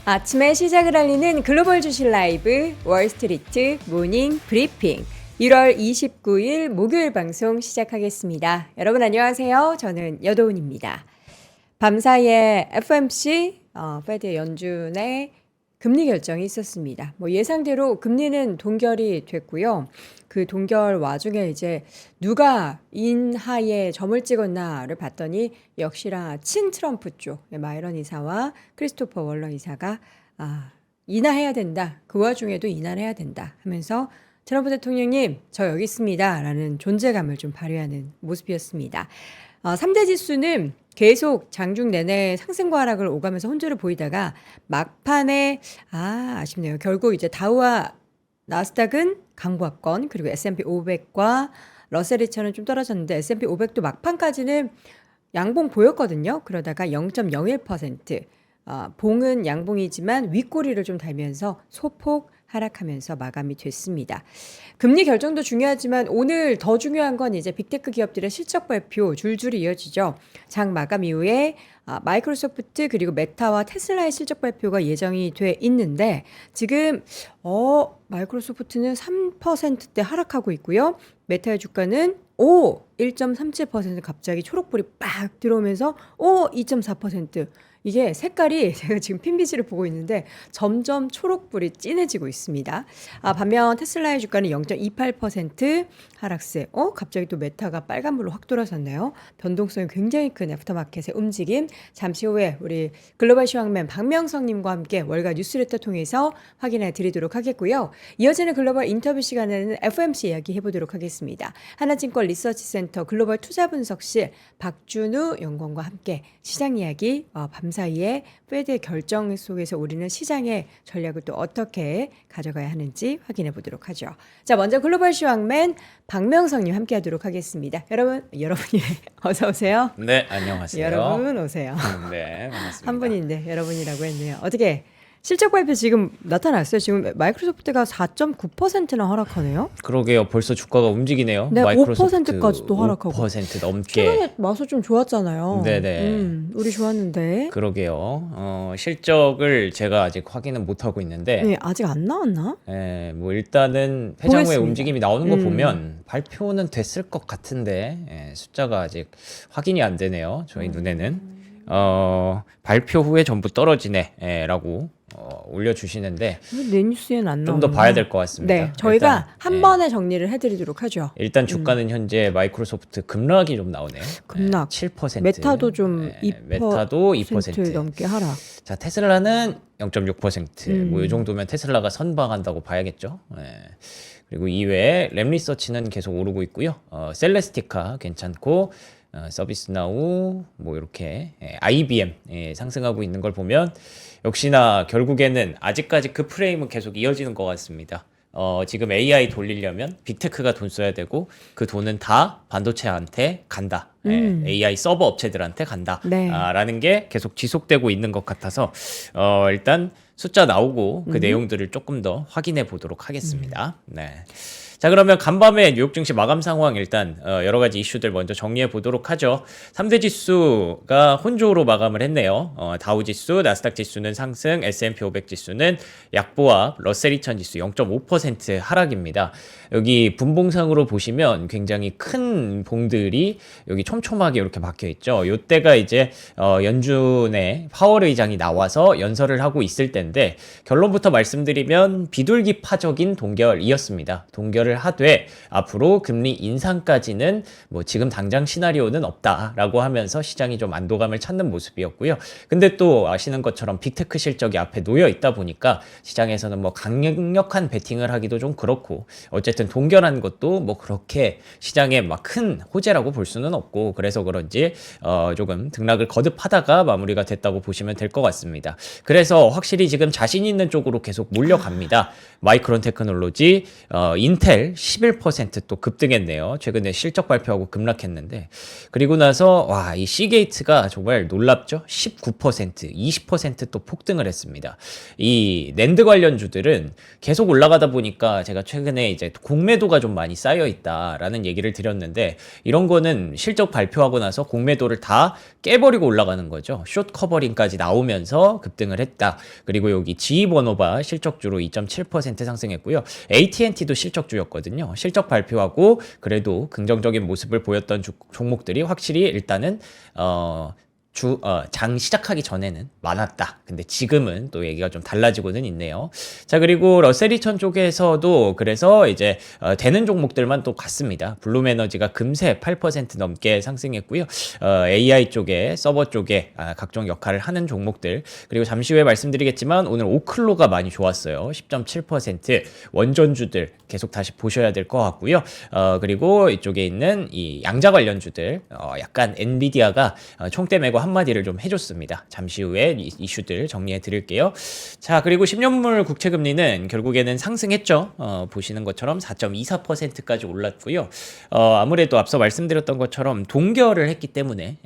아침에 시작을 알리는 글로벌 주식 라이브 월스트리트 모닝 브리핑 1월 29일 목요일 방송 시작하겠습니다. 여러분 안녕하세요. 저는 여도은입니다. 밤사이에 FOMC 페드 연준의 금리 결정이 있었습니다. 예상대로 금리는 동결이 됐고요. 그 동결 와중에 이제 누가 인하에 점을 찍었나를 봤더니 역시나 친 트럼프 쪽 마이런 이사와 크리스토퍼 월러 이사가 인하해야 된다. 그 와중에도 인하를 해야 된다 하면서 트럼프 대통령님 저 여기 있습니다 라는 존재감을 좀 발휘하는 모습이었습니다. 3대 지수는 계속 장중 내내 상승과 하락을 오가면서 혼조를 보이다가 막판에 아쉽네요. 결국 이제 다우와 나스닥은 강보합권 그리고 S&P 500과 러셀 2000은 좀 떨어졌는데 S&P 500도 막판까지는 양봉 보였거든요. 그러다가 0.01% 봉은 양봉이지만 윗꼬리를 좀 달면서 소폭 하락하면서 마감이 됐습니다. 금리 결정도 중요하지만 오늘 더 중요한 건 이제 빅테크 기업들의 실적 발표 줄줄이 이어지죠. 장 마감 이후에 마이크로소프트 그리고 메타와 테슬라의 실적 발표가 예정이 돼 있는데 지금 마이크로소프트는 3%대 하락하고 있고요. 메타의 주가는 1.37% 갑자기 초록불이 빡 들어오면서 2.4%. 이게 색깔이 제가 지금 핀비지를 보고 있는데 점점 초록불이 진해지고 있습니다. 반면 테슬라의 주가는 0.28% 하락세. 갑자기 또 메타가 빨간불로 확 돌아섰네요. 변동성이 굉장히 큰 애프터마켓의 움직임. 잠시 후에 우리 글로벌 시황맨 박명성님과 함께 월가 뉴스레터 통해서 확인해 드리도록 하겠고요. 이어지는 글로벌 인터뷰 시간에는 FOMC 이야기 해보도록 하겠습니다. 하나증권 리서치센터 글로벌 투자분석실 박준우 연구원과 함께 시장 이야기 밤사이에 페드의 결정 속에서 우리는 시장의 전략을 또 어떻게 가져가야 하는지 확인해 보도록 하죠. 자, 먼저 글로벌 시황맨 박명성님 함께 하도록 하겠습니다. 여러분이 어서 오세요. 네, 안녕하세요. 여러분 오세요. 네, 반갑습니다. 한 분인데 여러분이라고 했네요. 어떻게 실적 발표 지금 나타났어요? 지금 마이크로소프트가 4.9%나 하락하네요. 그러게요. 벌써 주가가 움직이네요. 네, 마이크로소프트 5%까지 또 하락하고. 5% 넘게. 최근에 마소 좀 좋았잖아요. 네네. 우리 좋았는데. 그러게요. 실적을 제가 아직 확인은 못 하고 있는데, 네, 아직 안 나왔나? 일단은 회장 후의 보겠습니다. 움직임이 나오는 거 보면 발표는 됐을 것 같은데 숫자가 아직 확인이 안 되네요. 저희 눈에는. 발표 후에 전부 떨어지네라고 올려주시는데 내 뉴스에는 안 좀 나오나? 더 봐야 될 것 같습니다. 네, 저희가 일단, 한 번에 정리를 해드리도록 하죠. 일단 주가는 현재 마이크로소프트 급락이 좀 나오네요. 급락. 7%. 메타도 좀 2%, 메타도 2%. 넘게 하락. 자, 테슬라는 0.6%. 뭐 이 정도면 테슬라가 선방한다고 봐야겠죠. 그리고 이외에 램리서치는 계속 오르고 있고요. 셀레스티카 괜찮고 서비스나우 뭐 이렇게 IBM 상승하고 있는 걸 보면 역시나 결국에는 아직까지 그 프레임은 계속 이어지는 것 같습니다. 지금 AI 돌리려면 빅테크가 돈 써야 되고 그 돈은 다 반도체한테 간다. AI 서버 업체들한테 간다. 네. 라는 게 계속 지속되고 있는 것 같아서 일단 숫자 나오고 그 내용들을 조금 더 확인해 보도록 하겠습니다. 네. 자, 그러면 간밤에 뉴욕 증시 마감 상황 일단 여러 가지 이슈들 먼저 정리해 보도록 하죠. 3대 지수가 혼조로 마감을 했네요. 다우 지수, 나스닥 지수는 상승, S&P 500 지수는 약보합, 러셀 2000 지수 0.5% 하락입니다. 여기 분봉상으로 보시면 굉장히 큰 봉들이 여기 촘촘하게 이렇게 박혀 있죠. 요때가 이제 연준의 파월 의장이 나와서 연설을 하고 있을 때인데 결론부터 말씀드리면 비둘기파적인 동결이었습니다. 동결을 하되 앞으로 금리 인상까지는 뭐 지금 당장 시나리오는 없다라고 하면서 시장이 좀 안도감을 찾는 모습이었고요. 근데 또 아시는 것처럼 빅테크 실적이 앞에 놓여 있다 보니까 시장에서는 뭐 강력한 베팅을 하기도 좀 그렇고 어쨌든 동결한 것도 뭐 그렇게 시장에 막 큰 호재라고 볼 수는 없고 그래서 그런지 조금 등락을 거듭하다가 마무리가 됐다고 보시면 될 것 같습니다. 그래서 확실히 지금 자신 있는 쪽으로 계속 몰려갑니다. 마이크론 테크놀로지, 인텔 인텔 11%또 급등했네요. 최근에 실적 발표하고 급락했는데 그리고 나서 와, 이 시게이트가 정말 놀랍죠. 19%, 20%또 폭등을 했습니다. 이 낸드 관련주들은 계속 올라가다 보니까 제가 최근에 이제 공매도가 좀 많이 쌓여 있다라는 얘기를 드렸는데 이런 거는 실적 발표하고 나서 공매도를 다 깨버리고 올라가는 거죠. 숏 커버링까지 나오면서 급등을 했다. 그리고 여기 GE버노바 실적주로 2.7% 상승했고요. AT&T도 실적주였거든요. 실적 발표하고 그래도 긍정적인 모습을 보였던 종목들이 확실히 일단은 장 시작하기 전에는 많았다. 근데 지금은 또 얘기가 좀 달라지고는 있네요. 자, 그리고 러셀 2000 쪽에서도 그래서 이제 되는 종목들만 또 갔습니다. 블룸에너지가 금세 8% 넘게 상승했고요. AI 쪽에 서버 쪽에 각종 역할을 하는 종목들 그리고 잠시 후에 말씀드리겠지만 오늘 오클로가 많이 좋았어요. 10.7% 원전주들 계속 다시 보셔야 될 것 같고요. 그리고 이쪽에 있는 이 양자 관련주들 약간 엔비디아가 총대 매고 한마디를 좀 해줬습니다. 잠시 후에 이슈들 정리해 드릴게요. 자, 그리고 10년물 국채금리는 결국에는 상승했죠. 보시는 것처럼 4.24%까지 올랐고요. 아무래도 앞서 말씀드렸던 것처럼 동결을 했기 때문에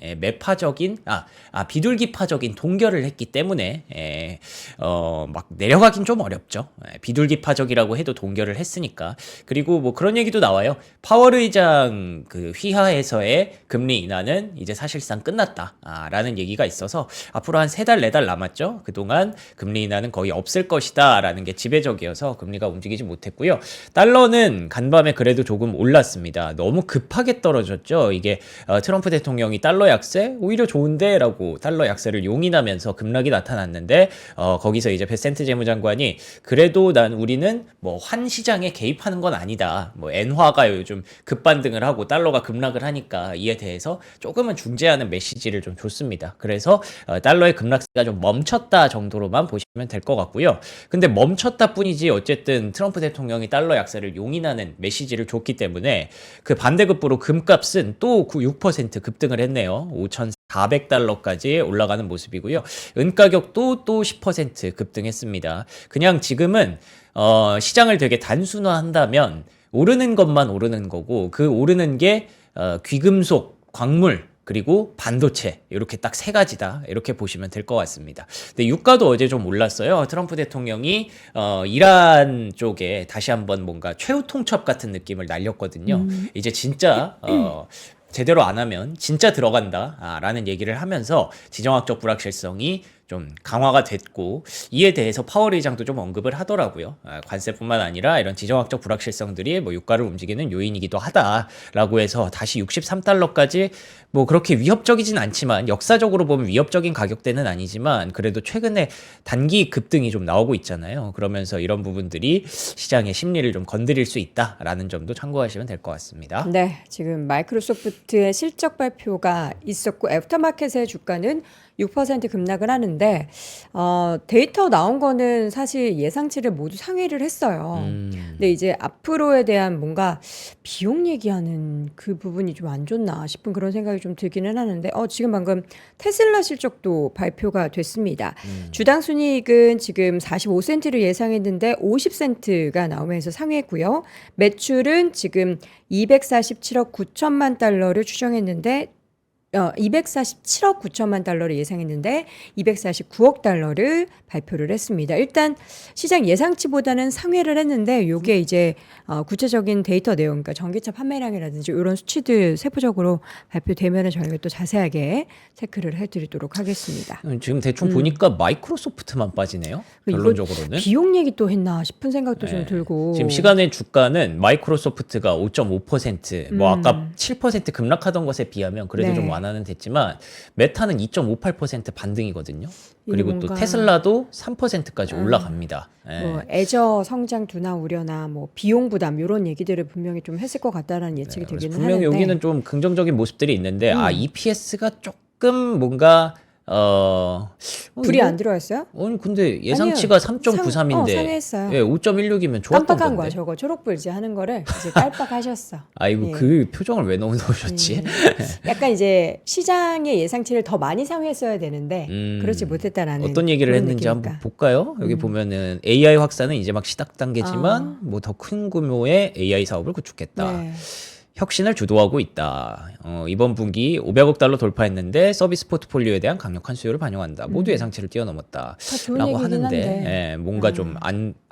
비둘기파적인 동결을 했기 때문에 막 내려가긴 좀 어렵죠. 비둘기파적이라고 해도 동결을 했으니까. 그리고 뭐 그런 얘기도 나와요. 파월 의장 그 휘하에서의 금리 인하는 이제 사실상 끝났다. 라는 얘기가 있어서 앞으로 한 3달, 4달 남았죠. 그동안 금리 인하는 거의 없을 것이다 라는 게 지배적이어서 금리가 움직이지 못했고요. 달러는 간밤에 그래도 조금 올랐습니다. 너무 급하게 떨어졌죠. 이게 트럼프 대통령이 달러 약세 오히려 좋은데 라고 달러 약세를 용인하면서 급락이 나타났는데 거기서 이제 베센트 재무장관이 그래도 우리는 뭐 환 시장에 개입하는 건 아니다. 뭐 엔화가 요즘 급반등을 하고 달러가 급락을 하니까 이에 대해서 조금은 중재하는 메시지를 좀 줬습니다. 그래서 달러의 급락세가 좀 멈췄다 정도로만 보시면 될 것 같고요. 근데 멈췄다 뿐이지 어쨌든 트럼프 대통령이 달러 약세를 용인하는 메시지를 줬기 때문에 그 반대급부로 금값은 또 6% 급등을 했네요. 5,400달러까지 올라가는 모습이고요. 은 가격도 또 10% 급등했습니다. 그냥 지금은 시장을 되게 단순화한다면 오르는 것만 오르는 거고 그 오르는 게 귀금속, 광물 그리고 반도체 이렇게 딱 3가지다 이렇게 보시면 될 것 같습니다. 근데 유가도 어제 좀 올랐어요. 트럼프 대통령이 이란 쪽에 다시 한번 뭔가 최후 통첩 같은 느낌을 날렸거든요. 이제 진짜 제대로 안 하면 진짜 들어간다라는 얘기를 하면서 지정학적 불확실성이 좀 강화가 됐고 이에 대해서 파월 의장도 좀 언급을 하더라고요. 관세뿐만 아니라 이런 지정학적 불확실성들이 뭐 유가를 움직이는 요인이기도 하다라고 해서 다시 63달러까지 뭐 그렇게 위협적이진 않지만 역사적으로 보면 위협적인 가격대는 아니지만 그래도 최근에 단기 급등이 좀 나오고 있잖아요. 그러면서 이런 부분들이 시장의 심리를 좀 건드릴 수 있다라는 점도 참고하시면 될 것 같습니다. 네, 지금 마이크로소프트의 실적 발표가 있었고 애프터마켓의 주가는 6% 급락을 하는데 데이터 나온 거는 사실 예상치를 모두 상회를 했어요. 근데 이제 앞으로에 대한 뭔가 비용 얘기하는 그 부분이 좀 안 좋나 싶은 그런 생각이 좀 들기는 하는데 지금 방금 테슬라 실적도 발표가 됐습니다. 주당 순이익은 지금 45센트를 예상했는데 50센트가 나오면서 상회했고요. 매출은 지금 247억 9천만 달러를 추정했는데 247억 9천만 달러를 예상했는데 249억 달러를 발표를 했습니다. 일단 시장 예상치보다는 상회를 했는데 이게 이제 구체적인 데이터 내용, 그러니까 전기차 판매량이라든지 이런 수치들 세부적으로 발표되면 저희가 또 자세하게 체크를 해드리도록 하겠습니다. 지금 대충 보니까 마이크로소프트만 빠지네요. 결론적으로는. 비용 얘기 또 했나 싶은 생각도 좀 들고. 지금 시간의 주가는 마이크로소프트가 5.5%, 뭐 아까 7% 급락하던 것에 비하면 그래도 좀 완화는 됐지만 메타는 2.58% 반등이거든요. 그리고 또 테슬라도 3%까지 올라갑니다. 뭐 애저 성장 둔화 우려나 뭐 비용 부담 이런 얘기들을 분명히 좀 했을 것 같다라는 예측이 되기는 분명히 하는데 여기는 좀 긍정적인 모습들이 있는데 EPS가 조금 뭔가 불이 안 들어왔어요? 아니 근데 예상치가 3.93인데 상했어요. 예, 5.16이면 좋았던 깜빡한 건데. 거야. 저거 초록불 이제 하는 거를 이제 깜빡하셨어. 아이고 예. 그 표정을 왜 넣으셨지? 약간 이제 시장의 예상치를 더 많이 상회했어야 되는데 그렇지 못했다라는 어떤 얘기를 그런 했는지 느낌이니까. 한번 볼까요? 여기 보면은 AI 확산은 이제 막 시작 단계지만 아. 뭐 더 큰 규모의 AI 사업을 구축했다. 네. 혁신을 주도하고 있다. 이번 분기 500억 달러 돌파했는데 서비스 포트폴리오에 대한 강력한 수요를 반영한다. 모두 예상치를 뛰어넘었다. 다 좋은 라고 얘기긴 하는데 한데. 예, 뭔가 좀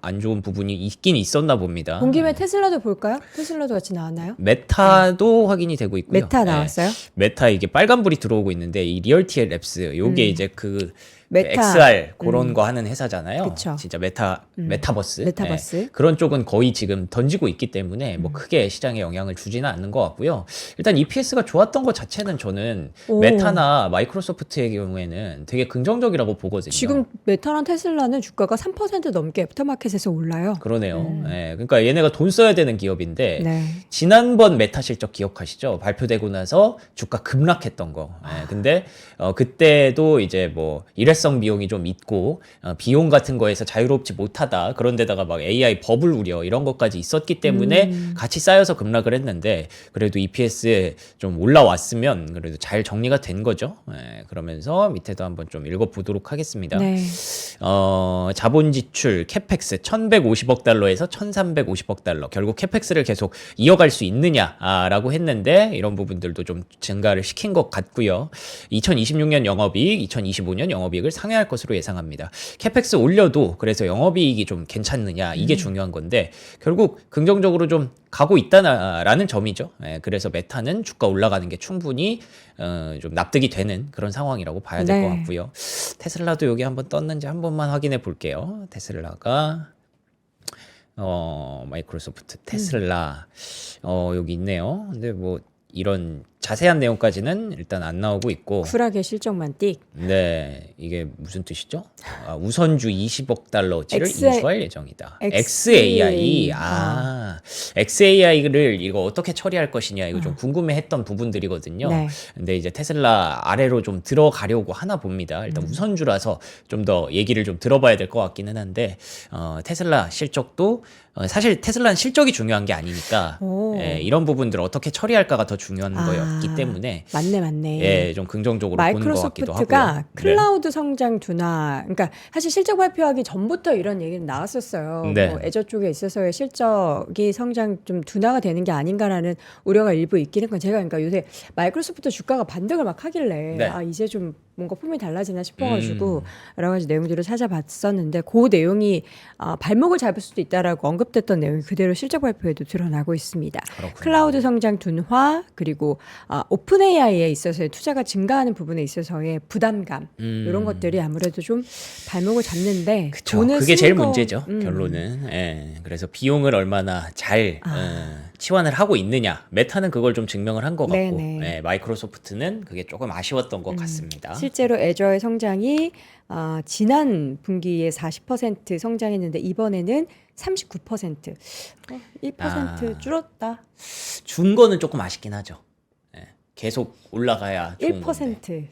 안 좋은 부분이 있긴 있었나 봅니다. 본 김에 테슬라도 볼까요? 테슬라도 같이 나왔나요? 메타도 확인이 되고 있고요. 메타 예, 나왔어요? 메타 이게 빨간불이 들어오고 있는데 이 리얼티엘 랩스 요게 이제 그 메타. XR 그런 거 하는 회사잖아요. 그쵸. 진짜 메타버스. 메타버스. 예, 그런 쪽은 거의 지금 던지고 있기 때문에 뭐 크게 시장에 영향을 주지는 않는 것 같고요. 일단 EPS가 좋았던 것 자체는 저는 오. 메타나 마이크로소프트의 경우에는 되게 긍정적이라고 보거든요. 지금 메타랑 테슬라는 주가가 3% 넘게 애프터마켓에서 올라요. 그러네요. 예, 그러니까 얘네가 돈 써야 되는 기업인데 네. 지난번 메타 실적 기억하시죠? 발표되고 나서 주가 급락했던 거. 예, 근데 그때도 이제 뭐 일회성 비용이 좀 있고 비용 같은 거에서 자유롭지 못하다. 그런데다가 막 AI 버블 우려 이런 것까지 있었기 때문에 같이 쌓여서 급락을 했는데 그래도 EPS 좀 올라왔으면 그래도 잘 정리가 된 거죠. 예, 그러면서 밑에도 한번 좀 읽어보도록 하겠습니다. 네. 자본 지출 캐펙스 1,150억 달러에서 1,350억 달러. 결국 캐펙스를 계속 이어갈 수 있느냐라고 했는데 이런 부분들도 좀 증가를 시킨 것 같고요. 2026년 영업이익, 2025년 영업이익을 상회할 것으로 예상합니다. 캐펙스 올려도 그래서 영업이익이 좀 괜찮느냐 이게 중요한 건데 결국 긍정적으로 좀 가고 있다라는 점이죠. 예, 그래서 메타는 주가 올라가는 게 충분히 좀 납득이 되는 그런 상황이라고 봐야 될 것 네. 같고요. 테슬라도 여기 한번 떴는지 한 번만 확인해 볼게요. 테슬라가 마이크로소프트 테슬라 여기 있네요. 근데 뭐 이런 자세한 내용까지는 일단 안 나오고 있고 쿨하게 실적만 띡. 네, 이게 무슨 뜻이죠? 우선주 20억 달러치를 X- 인수할 예정이다. XAI. XAI를 이거 어떻게 처리할 것이냐 이거 좀 궁금해했던 부분들이거든요. 네. 근데 이제 테슬라 아래로 좀 들어가려고 하나 봅니다. 일단 우선주라서 좀 더 얘기를 좀 들어봐야 될 것 같기는 한데 테슬라 실적도 사실 테슬라는 실적이 중요한 게 아니니까 오. 예, 이런 부분들을 어떻게 처리할까가 더 중요한 거였기 때문에 맞네. 예, 좀 긍정적으로 보는 것 같기도 하고요. 마이크로소프트가 클라우드 성장 둔화, 그러니까 사실 실적 발표하기 전부터 이런 얘기는 나왔었어요. 네. 뭐 애저 쪽에 있어서의 실적이 성장 좀 둔화가 되는 게 아닌가라는 우려가 일부 있기는 건 제가 그러니까 요새 마이크로소프트 주가가 반등을 막 하길래 네. 이제 좀 뭔가 폼이 달라지나 싶어가지고 여러 가지 내용들을 찾아봤었는데 그 내용이 발목을 잡을 수도 있다라고 언급됐던 내용이 그대로 실적 발표에도 드러나고 있습니다. 그렇군요. 클라우드 성장 둔화 그리고 오픈 AI에 있어서의 투자가 증가하는 부분에 있어서의 부담감 이런 것들이 아무래도 좀 발목을 잡는데 그쵸. 돈을 그게 쓴 제일 거- 문제죠. 결론은. 예. 그래서 비용을 얼마나 잘 치환을 하고 있느냐. 메타는 그걸 좀 증명을 한 것 같고, 네네. 예, 마이크로소프트는 그게 조금 아쉬웠던 것 같습니다. 실제로 애저의 성장이 지난 분기에 40% 성장했는데 이번에는 39%, 1% 줄었다. 준 거는 조금 아쉽긴 하죠. 예. 계속 올라가야 좋은 건데. 1%.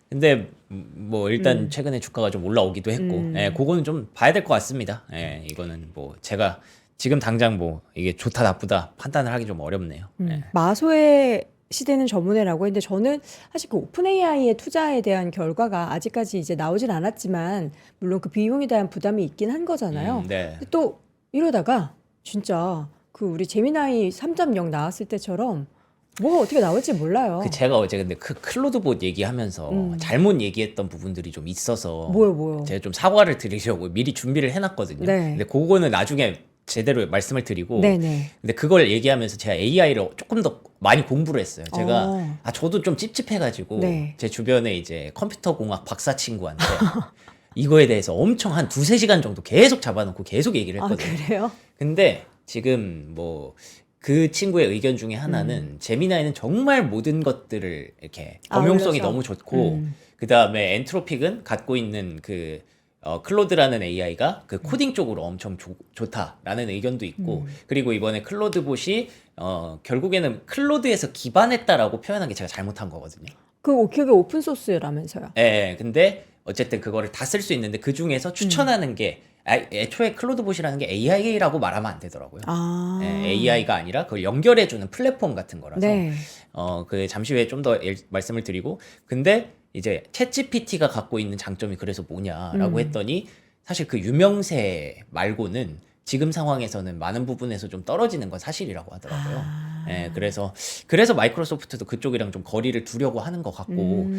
근데 뭐 일단 최근에 주가가 좀 올라오기도 했고, 예, 그거는 좀 봐야 될 것 같습니다. 예, 이거는 뭐 제가 지금 당장 뭐 이게 좋다 나쁘다 판단을 하기 좀 어렵네요. 예. 마소의 시대는 저문회라고 했는데 저는 사실 그 오픈 AI의 투자에 대한 결과가 아직까지 이제 나오진 않았지만 물론 그 비용에 대한 부담이 있긴 한 거잖아요. 네. 근데 또 이러다가 진짜 그 우리 제미나이 3.0 나왔을 때처럼 뭐가 어떻게 나올지 몰라요. 그 제가 어제 근데 그 클로드봇 얘기하면서 잘못 얘기했던 부분들이 좀 있어서 뭐요? 제가 좀 사과를 드리려고 미리 준비를 해놨거든요. 네. 근데 그거는 나중에 제대로 말씀을 드리고 네네. 근데 그걸 얘기하면서 제가 AI를 조금 더 많이 공부를 했어요. 제가 저도 좀 찝찝해가지고 네. 제 주변에 이제 컴퓨터 공학 박사 친구한테 이거에 대해서 엄청 한 2-3시간 정도 계속 잡아놓고 계속 얘기를 했거든요. 그래요? 근데 지금 뭐 그 친구의 의견 중에 하나는 제미나이는 정말 모든 것들을 이렇게 범용성이 올려서? 너무 좋고 그 다음에 엔트로픽은 갖고 있는 그 클로드라는 AI가 그 코딩 쪽으로 엄청 좋다라는 의견도 있고 그리고 이번에 클로드봇이 결국에는 클로드에서 기반했다라고 표현한 게 제가 잘못한 거거든요. 그게 오픈 소스라면서요. 예, 근데 어쨌든 그거를 다 쓸 수 있는데 그 중에서 추천하는 게 애초에 클로드봇이라는 게 AI라고 말하면 안 되더라고요. 아. AI가 아니라 그걸 연결해주는 플랫폼 같은 거라서 네. 그 잠시 후에 좀 더 말씀을 드리고 근데 이제 챗GPT가 갖고 있는 장점이 그래서 뭐냐라고 했더니 사실 그 유명세 말고는 지금 상황에서는 많은 부분에서 좀 떨어지는 건 사실이라고 하더라고요. 예, 그래서 마이크로소프트도 그쪽이랑 좀 거리를 두려고 하는 것 같고,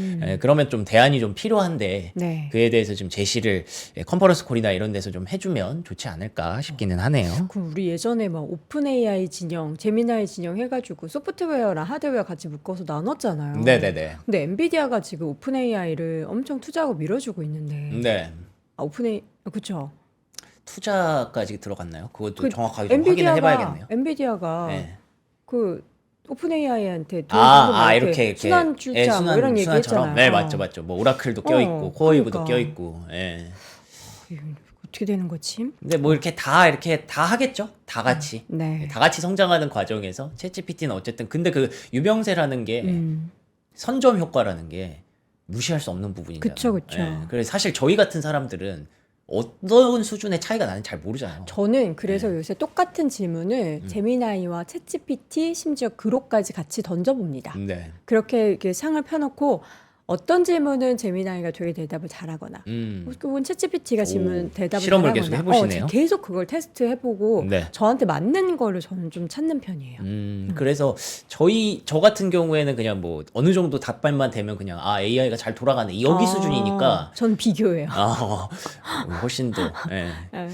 그러면 좀 대안이 좀 필요한데, 네. 그에 대해서 좀 제시를 컨퍼런스 콜이나 이런 데서 좀 해주면 좋지 않을까 싶기는 하네요. 그 우리 예전에 막 오픈 AI 진영, 제미나이 진영 해가지고 소프트웨어랑 하드웨어 같이 묶어서 나눴잖아요. 네네네. 근데 엔비디아가 지금 오픈 AI를 엄청 투자하고 밀어주고 있는데, 네. 오픈 AI 그쵸? 투자까지 들어갔나요? 그것도 그 정확하게 좀 확인을 해봐야겠네요. 엔비디아가 네. 그 오픈 AI한테 이렇게 순환 출자 뭐 이런 얘기 순환처럼? 했잖아요. 네, 맞죠. 뭐 오라클도 껴있고, 코어웨이브도 그러니까. 껴있고, 예. 어떻게 되는 거지? 근데 뭐 이렇게 다 하겠죠? 다 같이. 네. 다 같이 성장하는 과정에서 챗GPT는 어쨌든 근데 그 유명세라는 게 음. 선점 효과라는 게 무시할 수 없는 부분이잖아요. 그쵸. 그래서 사실 저희 같은 사람들은 어떤 수준의 차이가 나는지 잘 모르잖아요. 저는 그래서 요새 똑같은 질문을 제미나이와 챗GPT 심지어 그록까지 같이 던져봅니다. 네. 그렇게 이렇게 상을 펴놓고 어떤 질문은 제미나이가 되게 대답을 잘하거나 혹은 챗GPT가 질문 대답을 실험을 잘하거나 계속 해보시네요. 계속 그걸 테스트해보고 네. 저한테 맞는 거를 저는 좀 찾는 편이에요. 그래서 저 같은 경우에는 그냥 뭐 어느 정도 답변만 되면 그냥 AI가 잘 돌아가네 여기 수준이니까 전 비교해요. 훨씬 더. 예.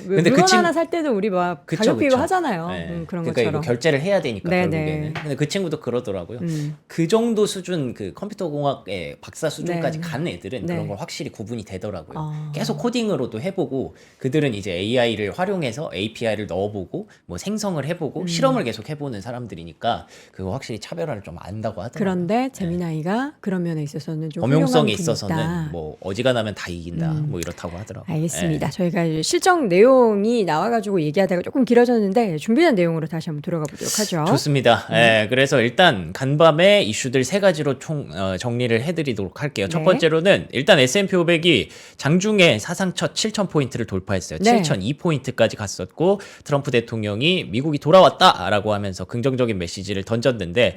근데 물건 하나 살 때도 우리 막 그쵸, 가격 비교 그쵸. 하잖아요. 예. 그런 그러니까 것처럼. 이거 결제를 해야 되니까 네네. 결국에는. 근데 그 친구도 그러더라고요. 그 정도 수준 그 컴퓨터 공학의 박사 수준까지 네. 간 애들은 네. 그런 걸 확실히 구분이 되더라고요. 아. 계속 코딩으로도 해보고 그들은 이제 AI를 활용해서 API를 넣어보고 뭐 생성을 해보고 실험을 계속 해보는 사람들이니까 그거 확실히 차별화를 좀 안다고 하더라고요. 그런데 제미나이가 그런 면에 있어서는 좀 범용성에 훌륭한 분이 있어서는 있다. 뭐 어지간하면 다 이긴다 뭐 이렇다고 하더라고요. 알겠습니다. 저희가 이제 실정 내용이 나와가지고 얘기하다가 조금 길어졌는데 준비된 내용으로 다시 한번 들어가 보도록 하죠. 좋습니다. 그래서 일단 간밤에 이슈들 세 가지로 정리를 해드리도록 할게요. 첫 네. 번째로는 일단 S&P 500이 장중에 사상 첫 7,000포인트를 돌파했어요. 네. 7,002포인트까지 갔었고 트럼프 대통령이 미국이 돌아왔다라고 하면서 긍정적인 메시지를 던졌는데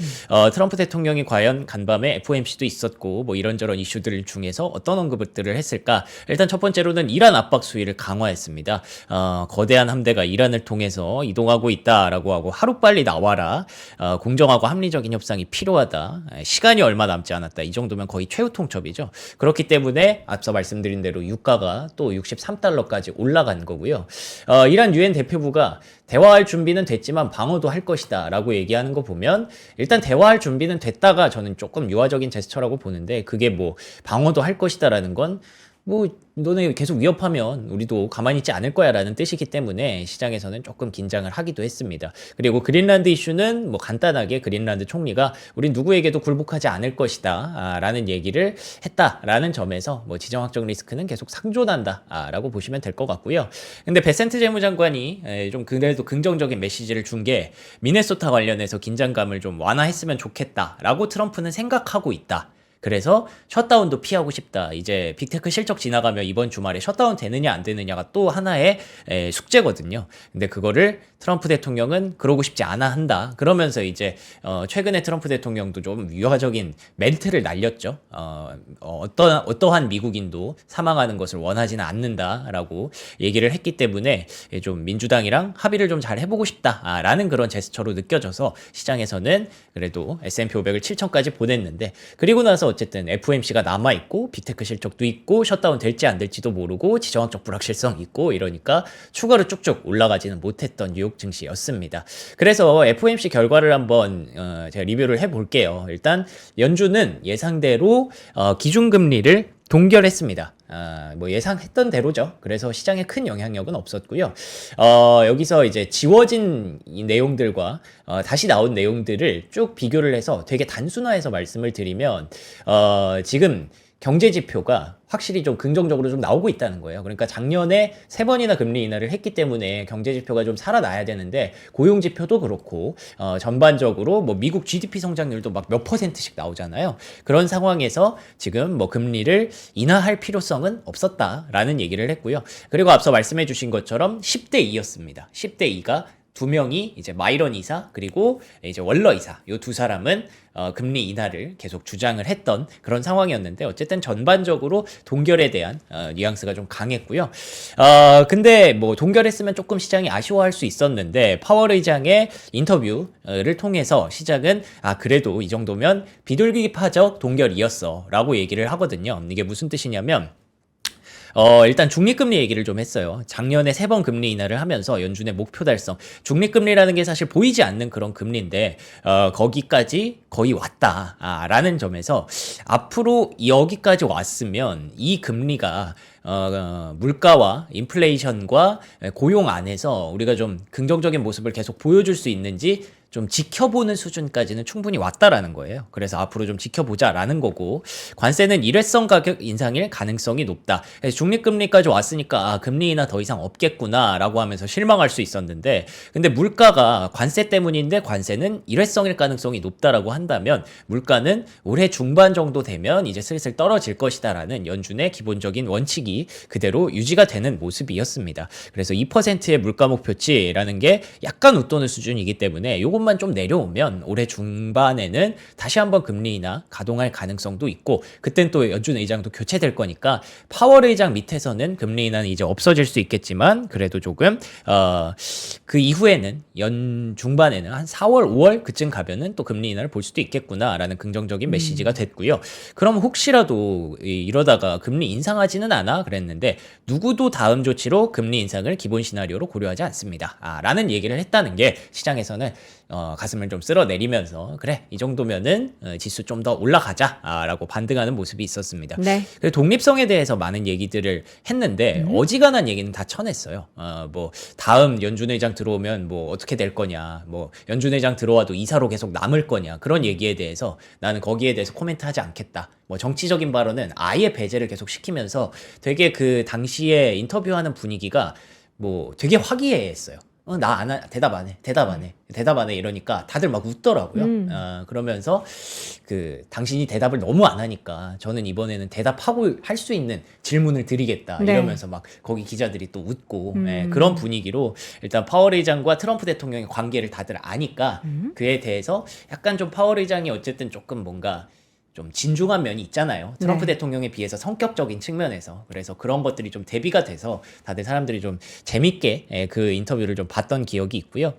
트럼프 대통령이 과연 간밤에 FOMC도 있었고 뭐 이런저런 이슈들 중에서 어떤 언급들을 했을까? 일단 첫 번째로는 이란 압박 수위를 강화했습니다. 거대한 함대가 이란을 통해서 이동하고 있다라고 하고 하루빨리 나와라. 공정하고 합리적인 협상이 필요하다. 시간이 얼마 남지 않았다. 이 정도면 거의 최후 통첩이죠. 그렇기 때문에 앞서 말씀드린 대로 유가가 또 63달러까지 올라간 거고요. 이란 유엔 대표부가 대화할 준비는 됐지만 방어도 할 것이다 라고 얘기하는 거 보면 일단 대화할 준비는 됐다가 저는 조금 유화적인 제스처라고 보는데 그게 뭐 방어도 할 것이다 라는 건 뭐 너네 계속 위협하면 우리도 가만히 있지 않을 거야 라는 뜻이기 때문에 시장에서는 조금 긴장을 하기도 했습니다. 그리고 그린란드 이슈는 뭐 간단하게 그린란드 총리가 우린 누구에게도 굴복하지 않을 것이다 라는 얘기를 했다라는 점에서 뭐 지정학적 리스크는 계속 상존한다 라고 보시면 될 것 같고요. 근데 베센트 재무장관이 좀 그래도 긍정적인 메시지를 준 게 미네소타 관련해서 긴장감을 좀 완화했으면 좋겠다라고 트럼프는 생각하고 있다. 그래서 셧다운도 피하고 싶다. 이제 빅테크 실적 지나가면 이번 주말에 셧다운 되느냐 안 되느냐가 또 하나의 숙제거든요. 근데 그거를 트럼프 대통령은 그러고 싶지 않아 한다. 그러면서 이제 최근에 트럼프 대통령도 좀 유화적인 멘트를 날렸죠. 어떠한 미국인도 사망하는 것을 원하지는 않는다라고 얘기를 했기 때문에 좀 민주당이랑 합의를 좀 잘 해보고 싶다라는 그런 제스처로 느껴져서 시장에서는 그래도 S&P 500을 7천까지 보냈는데 그리고 나서 어쨌든 FOMC가 남아있고 빅테크 실적도 있고 셧다운 될지 안 될지도 모르고 지정학적 불확실성 있고 이러니까 추가로 쭉쭉 올라가지는 못했던 뉴욕 증시였습니다. 그래서 FOMC 결과를 한번 제가 리뷰를 해볼게요. 일단 연준은 예상대로 기준금리를 동결했습니다. 뭐 예상했던 대로죠. 그래서 시장에 큰 영향력은 없었고요. 여기서 이제 지워진 이 내용들과 다시 나온 내용들을 쭉 비교를 해서 되게 단순화해서 말씀을 드리면 지금 경제 지표가 확실히 좀 긍정적으로 좀 나오고 있다는 거예요. 그러니까 작년에 3번이나 금리 인하를 했기 때문에 경제 지표가 좀 살아나야 되는데 고용 지표도 그렇고 전반적으로 뭐 미국 GDP 성장률도 막 몇 %씩 나오잖아요. 그런 상황에서 지금 뭐 금리를 인하할 필요성은 없었다라는 얘기를 했고요. 그리고 앞서 말씀해 주신 것처럼 10대 2였습니다. 10대 2가 두 명이 이제 마이런 이사 그리고 이제 월러 이사 요 두 사람은 금리 인하를 계속 주장을 했던 그런 상황이었는데 어쨌든 전반적으로 동결에 대한 뉘앙스가 좀 강했고요. 근데 뭐 동결했으면 조금 시장이 아쉬워할 수 있었는데 파월 의장의 인터뷰를 통해서 시장은 그래도 이 정도면 비둘기파적 동결이었어라고 얘기를 하거든요. 이게 무슨 뜻이냐면 일단 중립금리 얘기를 좀 했어요. 작년에 3번 금리 인하를 하면서 연준의 목표 달성. 중립금리라는 게 사실 보이지 않는 그런 금리인데, 거기까지 거의 왔다. 라는 점에서 앞으로 여기까지 왔으면 이 금리가 물가와 인플레이션과 고용 안에서 우리가 좀 긍정적인 모습을 계속 보여줄 수 있는지 좀 지켜보는 수준까지는 충분히 왔다라는 거예요. 그래서 앞으로 좀 지켜보자라는 거고, 관세는 일회성 가격 인상일 가능성이 높다. 그래서 중립금리까지 왔으니까 금리 인하 더 이상 없겠구나라고 하면서 실망할 수 있었는데, 근데 물가가 관세 때문인데 관세는 일회성일 가능성이 높다라고 한다면 물가는 올해 중반 정도 되면 이제 슬슬 떨어질 것이다라는 연준의 기본적인 원칙이 그대로 유지가 되는 모습이었습니다. 그래서 2%의 물가 목표치라는 게 약간 웃도는 수준이기 때문에 요것만 좀 내려오면 올해 중반에는 다시 한번 금리 인하 가동할 가능성도 있고, 그땐 또 연준 의장도 교체될 거니까 파월 의장 밑에서는 금리 인하는 이제 없어질 수 있겠지만 그래도 조금 그 이후에는 연 중반에는 한 4월 5월 그쯤 가면은 또 금리 인하를 볼 수도 있겠구나라는 긍정적인 메시지가 됐고요. 그럼 혹시라도 이러다가 금리 인상하지는 않아 그랬는데 누구도 다음 조치로 금리 인상을 기본 시나리오로 고려하지 않습니다. 라는 얘기를 했다는 게 시장에서는 가슴을 좀 쓸어내리면서 그래 이 정도면은 지수 좀 더 올라가자라고 반등하는 모습이 있었습니다. 네. 그리고 독립성에 대해서 많은 얘기들을 했는데 어지간한 얘기는 다 쳐냈어요. 뭐 다음 연준 의장 들어오면 뭐 어떻게 될 거냐, 뭐 연준 의장 들어와도 이사로 계속 남을 거냐, 그런 얘기에 대해서 나는 거기에 대해서 코멘트하지 않겠다. 뭐 정치적인 발언은 아예 배제를 계속 시키면서 되게 그 당시에 인터뷰하는 분위기가 뭐 되게 화기애애했어요. 나 대답 안 해 이러니까 다들 막 웃더라고요. 그러면서 당신이 대답을 너무 안 하니까 저는 이번에는 대답하고 할 수 있는 질문을 드리겠다 이러면서 막 거기 기자들이 또 웃고 그런 분위기로 일단 파월 의장과 트럼프 대통령의 관계를 다들 아니까 그에 대해서 약간 좀 파월 의장이 어쨌든 조금 뭔가 좀 진중한 면이 있잖아요. 트럼프 대통령에 비해서 성격적인 측면에서. 그래서 그런 것들이 좀 대비가 돼서 다들 사람들이 좀 재밌게 그 인터뷰를 좀 봤던 기억이 있고요.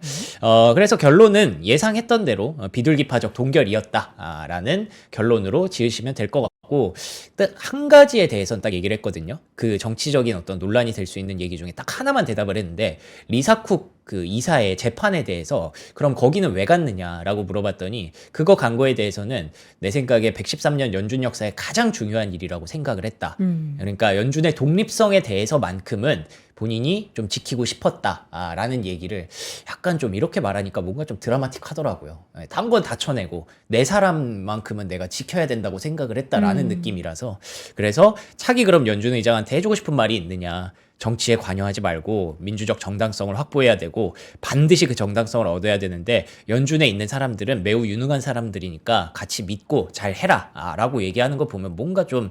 그래서 결론은 예상했던 대로 비둘기파적 동결이었다라는 결론으로 지으시면 될 것 같고, 딱 한 가지에 대해서는 딱 얘기를 했거든요. 그 정치적인 어떤 논란이 될 수 있는 얘기 중에 딱 하나만 대답을 했는데, 리사쿡 그 이사의 재판에 대해서 그럼 거기는 왜 갔느냐라고 물어봤더니 그거 간 거에 대해서는 내 생각에 113년 연준 역사의 가장 중요한 일이라고 생각을 했다. 그러니까 연준의 독립성에 대해서만큼은 본인이 좀 지키고 싶었다라는 얘기를 약간 좀 이렇게 말하니까 뭔가 좀 드라마틱하더라고요. 딴 건 다 쳐내고 내 사람만큼은 내가 지켜야 된다고 생각을 했다라는 느낌이라서, 그래서 차기 그럼 연준 의장한테 해주고 싶은 말이 있느냐, 정치에 관여하지 말고 민주적 정당성을 확보해야 되고 반드시 그 정당성을 얻어야 되는데 연준에 있는 사람들은 매우 유능한 사람들이니까 같이 믿고 잘 해라 라고 얘기하는 거 보면 뭔가 좀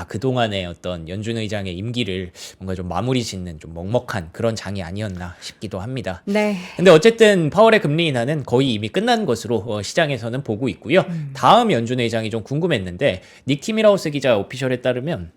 그동안의 어떤 연준 의장의 임기를 뭔가 좀 마무리 짓는 좀 먹먹한 그런 장이 아니었나 싶기도 합니다. 네. 근데 어쨌든 파월의 금리 인하는 거의 이미 끝난 것으로 시장에서는 보고 있고요. 다음 연준 의장이 좀 궁금했는데 닉 티밀하우스 기자 오피셜에 따르면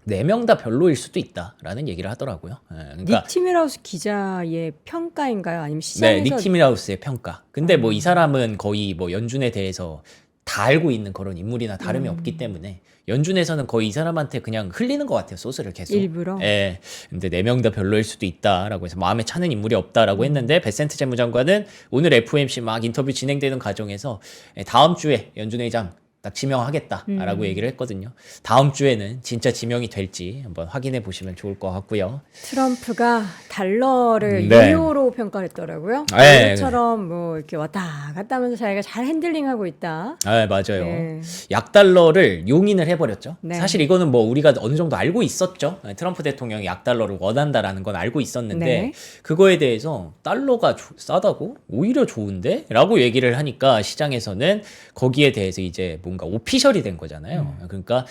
4명 다 별로일 수도 있다라는 얘기를 하더라고요. 그러니까 닉 티밀하우스 기자의 평가인가요? 아니면 시장에서? 네, 닉 티밀하우스의 평가. 근데 뭐 이 사람은 거의 뭐 연준에 대해서 다 알고 있는 그런 인물이나 다름이 없기 때문에 연준에서는 거의 이 사람한테 그냥 흘리는 것 같아요. 소스를 계속. 일부러? 예. 근데 4명 다 별로일 수도 있다라고 해서 마음에 차는 인물이 없다라고 했는데 베센트 재무장관은 오늘 FOMC 막 인터뷰 진행되는 과정에서 다음 주에 연준 의장 딱 지명하겠다라고 얘기를 했거든요. 다음 주에는 진짜 지명이 될지 한번 확인해 보시면 좋을 것 같고요. 트럼프가 달러를 네. 유효로 평가를 했더라고요. 네. 이것처럼 뭐 이렇게 왔다 갔다 하면서 자기가 잘 핸들링하고 있다. 아, 맞아요. 네. 약달러를 용인을 해버렸죠. 네. 사실 이거는 뭐 우리가 어느 정도 알고 있었죠. 트럼프 대통령이 약달러를 원한다라는 건 알고 있었는데 네. 그거에 대해서 달러가 싸다고? 오히려 좋은데? 라고 얘기를 하니까 시장에서는 거기에 대해서 이제 뭔가 오피셜이 된 거잖아요. 그러니까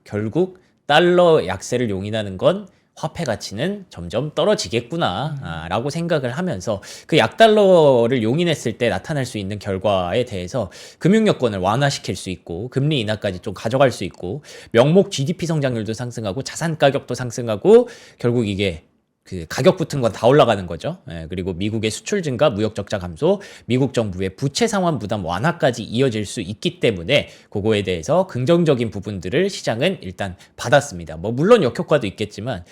결국 달러 약세를 용인하는 건 화폐 가치는 점점 떨어지겠구나 라고 생각을 하면서 그 약달러를 용인했을 때 나타날 수 있는 결과에 대해서 금융여건을 완화시킬 수 있고 금리 인하까지 좀 가져갈 수 있고 명목 GDP 성장률도 상승하고 자산 가격도 상승하고 결국 이게 그 가격 붙은 건 다 올라가는 거죠. 그리고 미국의 수출 증가, 무역 적자 감소, 미국 정부의 부채 상환 부담 완화까지 이어질 수 있기 때문에 그거에 대해서 긍정적인 부분들을 시장은 일단 받았습니다. 뭐 물론 역효과도 있겠지만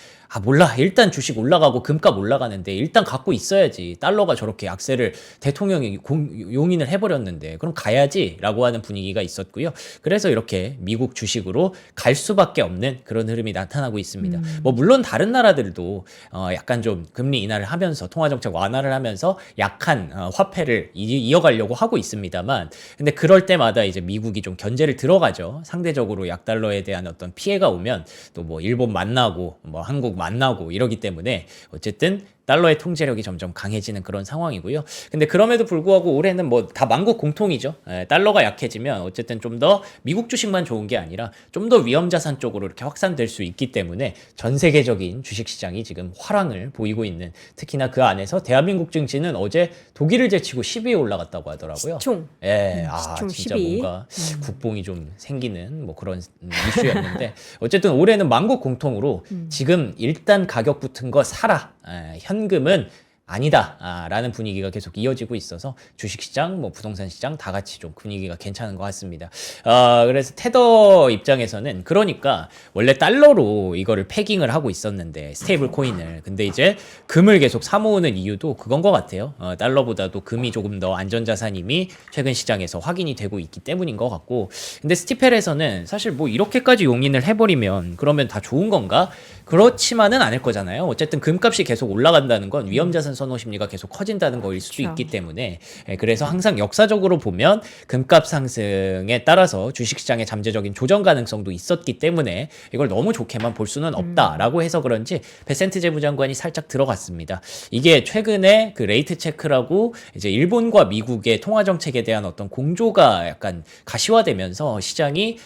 몰라. 일단 주식 올라가고 금값 올라가는데 일단 갖고 있어야지. 달러가 저렇게 약세를 대통령이 용인을 해버렸는데 그럼 가야지라고 하는 분위기가 있었고요. 그래서 이렇게 미국 주식으로 갈 수밖에 없는 그런 흐름이 나타나고 있습니다. 뭐 물론 다른 나라들도 약간 좀 금리 인하를 하면서 통화정책 완화를 하면서 약한 화폐를 이어가려고 하고 있습니다만 근데 그럴 때마다 이제 미국이 좀 견제를 들어가죠. 상대적으로 약달러에 대한 어떤 피해가 오면 또 뭐 일본 만나고 뭐 한국 만나고 이러기 때문에 어쨌든 달러의 통제력이 점점 강해지는 그런 상황이고요. 근데 그럼에도 불구하고 올해는 뭐 다 만국 공통이죠. 달러가 약해지면 어쨌든 좀 더 미국 주식만 좋은 게 아니라 좀 더 위험자산 쪽으로 이렇게 확산될 수 있기 때문에 전 세계적인 주식시장이 지금 화랑을 보이고 있는 특히나 그 안에서 대한민국 증시는 어제 독일을 제치고 10위에 올라갔다고 하더라고요. 시총. 시총 진짜 12. 뭔가 국뽕이 좀 생기는 뭐 그런 이슈였는데 어쨌든 올해는 만국 공통으로 지금 일단 가격 붙은 거 사라. 현금은 아니다 라는 분위기가 계속 이어지고 있어서 주식시장 뭐 부동산 시장 다 같이 좀 분위기가 괜찮은 것 같습니다. 그래서 테더 입장에서는 그러니까 원래 달러로 이거를 패깅을 하고 있었는데 스테이블 코인을 근데 이제 금을 계속 사모으는 이유도 그건 것 같아요. 달러보다도 금이 조금 더 안전자산임이 최근 시장에서 확인이 되고 있기 때문인 것 같고 근데 스티펠에서는 사실 뭐 이렇게까지 용인을 해버리면 그러면 다 좋은 건가? 그렇지만은 않을 거잖아요. 어쨌든 금값이 계속 올라간다는 건 위험자산 선호 심리가 계속 커진다는 거일 수도 그렇죠. 있기 때문에 그래서 항상 역사적으로 보면 금값 상승에 따라서 주식시장의 잠재적인 조정 가능성도 있었기 때문에 이걸 너무 좋게만 볼 수는 없다라고 해서 그런지 베센트 재무장관이 살짝 들어갔습니다. 이게 최근에 그 레이트 체크라고 이제 일본과 미국의 통화 정책에 대한 어떤 공조가 약간 가시화되면서 시장이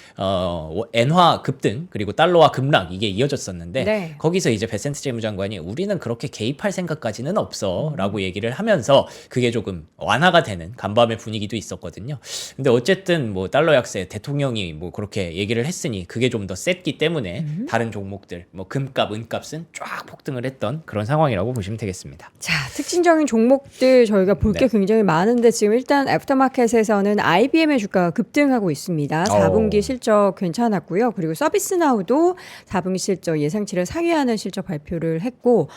엔화 급등 그리고 달러화 급락 이게 이어졌었는데 네. 거기서 이제 베센트 재무장관이 우리는 그렇게 개입할 생각까지는 없어 라고 얘기를 하면서 그게 조금 완화가 되는 간밤의 분위기도 있었거든요. 근데 어쨌든 뭐 달러 약세 대통령이 뭐 그렇게 얘기를 했으니 그게 좀 더 셌기 때문에 다른 종목들 뭐 금값 은값은 쫙 폭등을 했던 그런 상황이라고 보시면 되겠습니다. 자, 특징적인 종목들 저희가 볼 게 네. 굉장히 많은데 지금 일단 애프터마켓에서는 IBM의 주가가 급등하고 있습니다. 4분기 실적 괜찮았고요. 그리고 서비스나우도 4분기 실적 예상치를 상회하는 실적 발표를 했고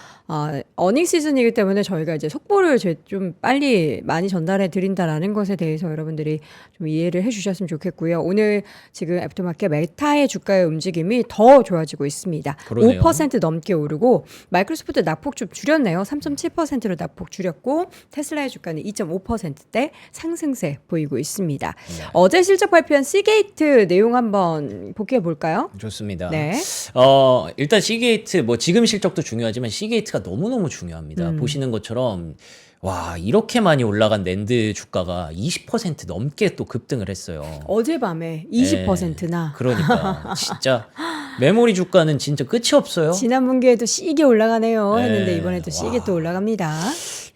어닝 시즌이기 때문에 저희가 이제 속보를 좀 빨리 많이 전달해 드린다라는 것에 대해서 여러분들이 좀 이해를 해주셨으면 좋겠고요. 오늘 지금 애프터마켓 메타의 주가의 움직임이 더 좋아지고 있습니다. 그러네요. 5% 넘게 오르고 마이크로소프트 낙폭 좀 줄였네요. 3.7%로 낙폭 줄였고 테슬라의 주가는 2.5%대 상승세 보이고 있습니다. 네. 어제 실적 발표한 시게이트 내용 한번 복귀해 볼까요? 좋습니다. 네. 일단 시게이트 뭐 지금 실적도 중요하지만 시게이트가 너무너무 중요합니다. 보시는 것처럼 와 이렇게 많이 올라간 낸드 주가가 20% 넘게 또 급등을 했어요. 어젯밤에 20%나 그러니까 진짜 메모리 주가는 진짜 끝이 없어요. 지난 분기에도 시게 올라가네요 했는데 네. 이번에도 시게 와. 또 올라갑니다.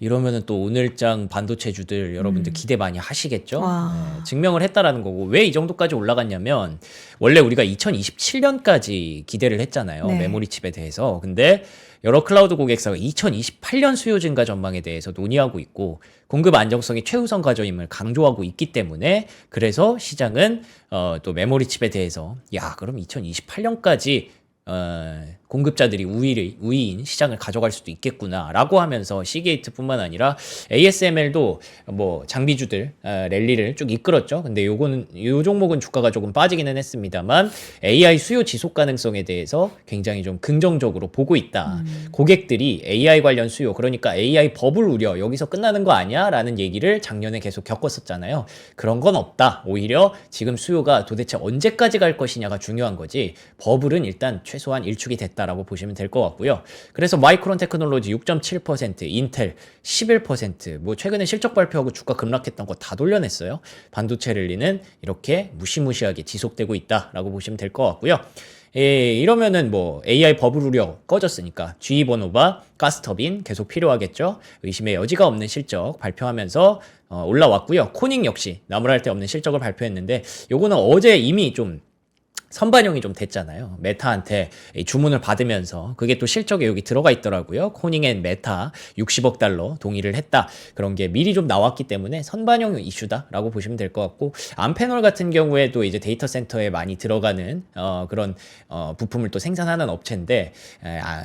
이러면은 또 오늘장 반도체주들 여러분들 기대 많이 하시겠죠? 와. 증명을 했다라는 거고 왜 이 정도까지 올라갔냐면 원래 우리가 2027년까지 기대를 했잖아요. 네. 메모리 칩에 대해서. 근데 여러 클라우드 고객사가 2028년 수요 증가 전망에 대해서 논의하고 있고 공급 안정성이 최우선 과제임을 강조하고 있기 때문에 그래서 시장은 또 메모리 칩에 대해서 야 그럼 2028년까지 공급자들이 우위인 시장을 가져갈 수도 있겠구나라고 하면서 시게이트뿐만 아니라 ASML도 뭐 장비주들 랠리를 쭉 이끌었죠. 근데 요 종목은 주가가 조금 빠지기는 했습니다만 AI 수요 지속 가능성에 대해서 굉장히 좀 긍정적으로 보고 있다. 고객들이 AI 관련 수요, 그러니까 AI 버블 우려 여기서 끝나는 거 아니야라는 얘기를 작년에 계속 겪었었잖아요. 그런 건 없다. 오히려 지금 수요가 도대체 언제까지 갈 것이냐가 중요한 거지. 버블은 일단 최소한 일축이 됐다라고 보시면 될 것 같고요. 그래서 마이크론 테크놀로지 6.7%, 인텔 11%, 뭐 최근에 실적 발표하고 주가 급락했던 거 다 돌려냈어요. 반도체 랠리는 이렇게 무시무시하게 지속되고 있다라고 보시면 될 것 같고요. 이러면은 뭐 AI 버블 우려 꺼졌으니까 GE 버노바, 가스터빈 계속 필요하겠죠. 의심의 여지가 없는 실적 발표하면서 올라왔고요. 코닝 역시 나무랄 데 없는 실적을 발표했는데 요거는 어제 이미 좀 선반영이 좀 됐잖아요. 메타한테 주문을 받으면서 그게 또 실적에 여기 들어가 있더라고요. 코닝 앤 메타 60억 달러 동의를 했다. 그런 게 미리 좀 나왔기 때문에 선반영 이슈다라고 보시면 될 것 같고, 암패널 같은 경우에도 이제 데이터 센터에 많이 들어가는 그런 부품을 또 생산하는 업체인데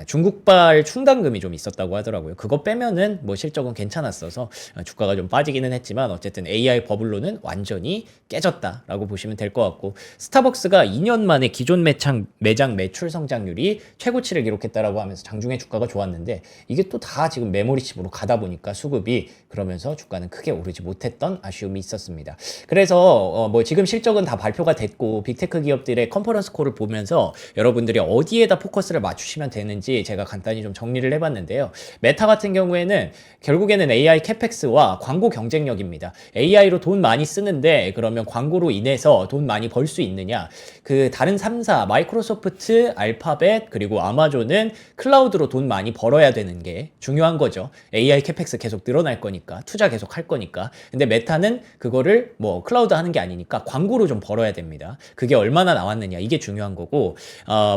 중국발 충당금이 좀 있었다고 하더라고요. 그거 빼면은 뭐 실적은 괜찮았어서 주가가 좀 빠지기는 했지만 어쨌든 AI 버블로는 완전히 깨졌다라고 보시면 될 것 같고, 스타벅스가 2년 만에 기존 매장 매출 성장률이 최고치를 기록했다라고 하면서 장중에 주가가 좋았는데 이게 또 다 지금 메모리칩으로 가다 보니까 수급이, 그러면서 주가는 크게 오르지 못했던 아쉬움이 있었습니다. 그래서 뭐 지금 실적은 다 발표가 됐고 빅테크 기업들의 컨퍼런스 콜을 보면서 여러분들이 어디에다 포커스를 맞추시면 되는지 제가 간단히 좀 정리를 해봤는데요. 메타 같은 경우에는 결국에는 AI 캐펙스와 광고 경쟁력입니다. AI로 돈 많이 쓰는데 그러면 광고로 인해서 돈 많이 벌 수 있느냐? 그 다른 3사 마이크로소프트, 알파벳 그리고 아마존은 클라우드로 돈 많이 벌어야 되는 게 중요한 거죠. AI 캐펙스 계속 늘어날 거니까, 투자 계속 할 거니까. 근데 메타는 그거를 뭐 클라우드 하는 게 아니니까 광고로 좀 벌어야 됩니다. 그게 얼마나 나왔느냐, 이게 중요한 거고,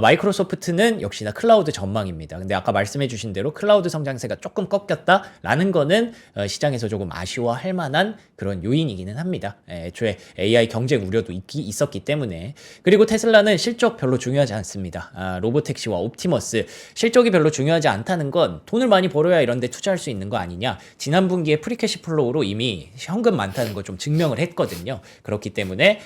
마이크로소프트는 역시나 클라우드 전망입니다. 근데 아까 말씀해 주신 대로 클라우드 성장세가 조금 꺾였다라는 거는 시장에서 조금 아쉬워할 만한 그런 요인이기는 합니다. 애초에 AI 경쟁 우려도 있었기 때문에. 그리고 테슬라는 실적 별로 중요하지 않습니다. 로보택시와 옵티머스 실적이 별로 중요하지 않다는 건 돈을 많이 벌어야 이런 데 투자할 수 있는 거 아니냐. 지난 분기에 프리캐시 플로우로 이미 현금 많다는 거 좀 증명을 했거든요. 그렇기 때문에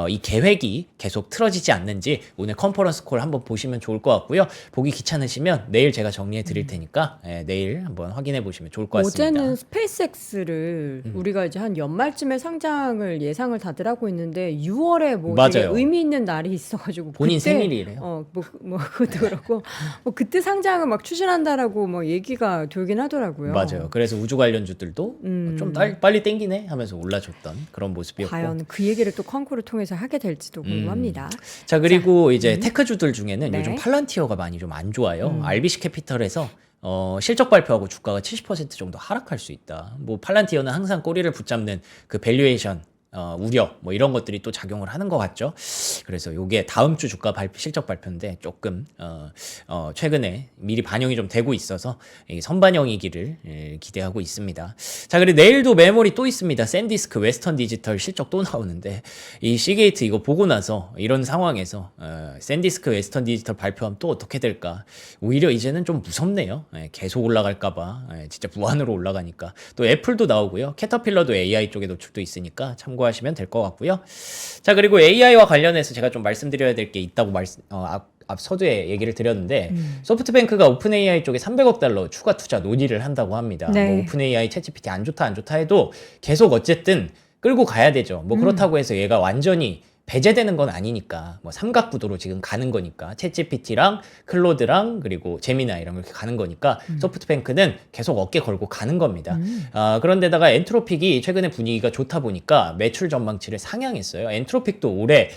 이 계획이 계속 틀어지지 않는지 오늘 컨퍼런스 콜 한번 보시면 좋을 것 같고요. 보기 귀찮으시면 내일 제가 정리해 드릴 테니까 내일 한번 확인해 보시면 좋을 것 같습니다. 어제는 스페이스X를 우리가 이제 한 연말쯤에 상장을 예상을 다들 하고 있는데 6월에 뭐 되게 맞아요. 의미 있는 날이 있어가지고 본인 그때, 생일이래요. 뭐 그것도 그렇고 뭐 그때 상장을 막 추진한다라고 뭐 얘기가 돌긴 하더라고요. 맞아요. 그래서 우주 관련주들도 좀 빨리 땡기네 하면서 올라줬던 그런 모습이었고. 과연 그 얘기를 또 컨코를 통해서 하게 될지도 궁금합니다. 자, 그리고 이제 테크주들 중에는 네. 요즘 팔란티어가 많이 좀 안 좋아요. RBC 캐피털에서 실적 발표하고 주가가 70% 정도 하락할 수 있다. 뭐 팔란티어는 항상 꼬리를 붙잡는 그 밸류에이션 우려 뭐 이런 것들이 또 작용을 하는 것 같죠. 그래서 요게 다음 주 주가 실적 발표인데 조금 최근에 미리 반영이 좀 되고 있어서 선반영이기를 기대하고 있습니다. 자, 그리고 내일도 메모리 또 있습니다. 샌디스크, 웨스턴 디지털 실적 또 나오는데 이 시게이트 이거 보고 나서 이런 상황에서 샌디스크, 웨스턴 디지털 발표하면 또 어떻게 될까? 오히려 이제는 좀 무섭네요. 계속 올라갈까봐. 진짜 무한으로 올라가니까. 또 애플도 나오고요. 캐터필러도 AI 쪽에 노출도 있으니까 참고하시면 될 것 같고요. 자, 그리고 AI와 관련해서 제가 좀 말씀드려야 될 게 있다고 앞 서두에 얘기를 드렸는데 소프트뱅크가 오픈 AI 쪽에 300억 달러 추가 투자 논의를 한다고 합니다. 네. 뭐 오픈 AI, 챗GPT 안 좋다 해도 계속 어쨌든 끌고 가야 되죠. 뭐 그렇다고 해서 얘가 완전히 배제되는 건 아니니까, 뭐 삼각구도로 지금 가는 거니까, 챗GPT랑 클로드랑 그리고 제미나이랑 이렇게 가는 거니까 소프트뱅크는 계속 어깨 걸고 가는 겁니다. 그런데다가 엔트로픽이 최근에 분위기가 좋다 보니까 매출 전망치를 상향했어요. 엔트로픽도 올해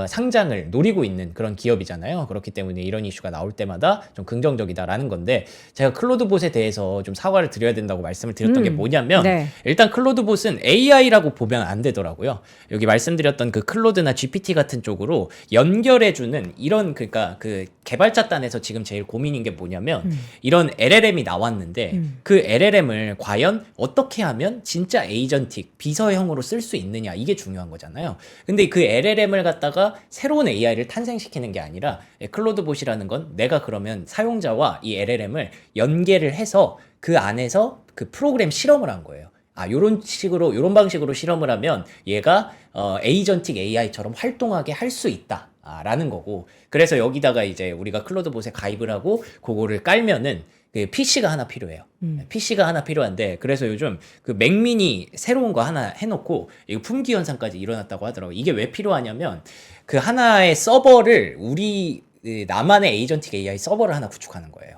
상장을 노리고 있는 그런 기업이잖아요. 그렇기 때문에 이런 이슈가 나올 때마다 좀 긍정적이다라는 건데, 제가 클로드봇에 대해서 좀 사과를 드려야 된다고 말씀을 드렸던 게 뭐냐면 네. 일단 클로드봇은 AI라고 보면 안 되더라고요. 여기 말씀드렸던 그 클로드나 GPT 같은 쪽으로 연결해주는 이런, 그러니까 그 개발자 단에서 지금 제일 고민인 게 뭐냐면 이런 LLM이 나왔는데 그 LLM을 과연 어떻게 하면 진짜 에이전틱 비서형으로 쓸 수 있느냐, 이게 중요한 거잖아요. 근데 그 LLM을 갖다가 새로운 AI를 탄생시키는 게 아니라 클로드봇이라는 건 내가 그러면 사용자와 이 LLM을 연계를 해서 그 안에서 그 프로그램 실험을 한 거예요. 요런 방식으로 실험을 하면 얘가 에이전틱 AI처럼 활동하게 할 수 있다. 라는 거고. 그래서 여기다가 이제 우리가 클로드봇에 가입을 하고 그거를 깔면은 그 PC가 하나 필요해요. PC가 하나 필요한데 그래서 요즘 그 맥미니 새로운 거 하나 해놓고 이거 품귀 현상까지 일어났다고 하더라고요. 이게 왜 필요하냐면 그 하나의 서버를 나만의 에이전틱 AI 서버를 하나 구축하는 거예요.